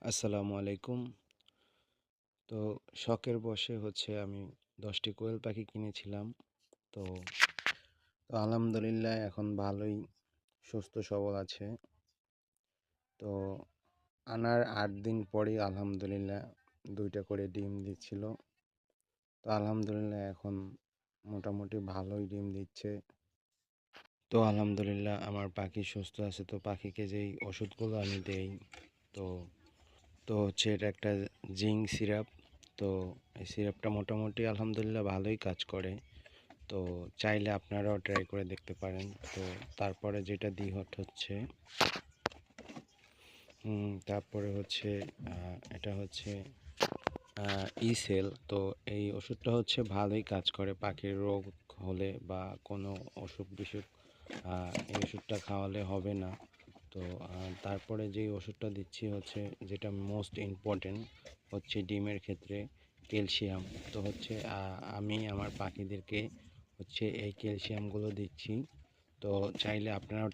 আসসালামু আলাইকুম। তো শখের বশে আমি ১০টি কোয়েল পাখি কিনেছিলাম। তো তো আলহামদুলিল্লাহ এখন ভালোই সুস্থ সবল আছে। তো আনার ৮ দিন পরেই আলহামদুলিল্লাহ ২টা করে ডিম দিচ্ছিল। তো আলহামদুলিল্লাহ এখন মোটামুটি ভালোই ডিম দিচ্ছে। তো আলহামদুলিল্লাহ আমার পাখি সুস্থ আছে। তো পাখিকে যেই ওষুধগুলো আমি দেই, তো এটা একটা জিঙ্ক সিরাপ। তো এই সিরাপটা মোটামুটি আলহামদুলিল্লাহ ভালোই কাজ করে। তো চাইলে আপনারাও ট্রাই করে দেখতে পারেন। তো তারপরে যেটা দিই হচ্ছে তারপরে হচ্ছে এটা হচ্ছে ইসেল। তো এই ওষুধটা ভালোই কাজ করে পাখির রোগ হলে বা কোনো অসুখ বিসুখ, এই ওষুধটা খাওয়ালে হবে না। তো তারপরে যেই ওষুধটা দিচ্ছি যেটা মোস্ট ইম্পর্টেন্ট ডিমের ক্ষেত্রে ক্যালসিয়াম। তো আমি আমার পাখিদেরকে এই ক্যালসিয়ামগুলো দিচ্ছি। তো চাইলে আপনারাও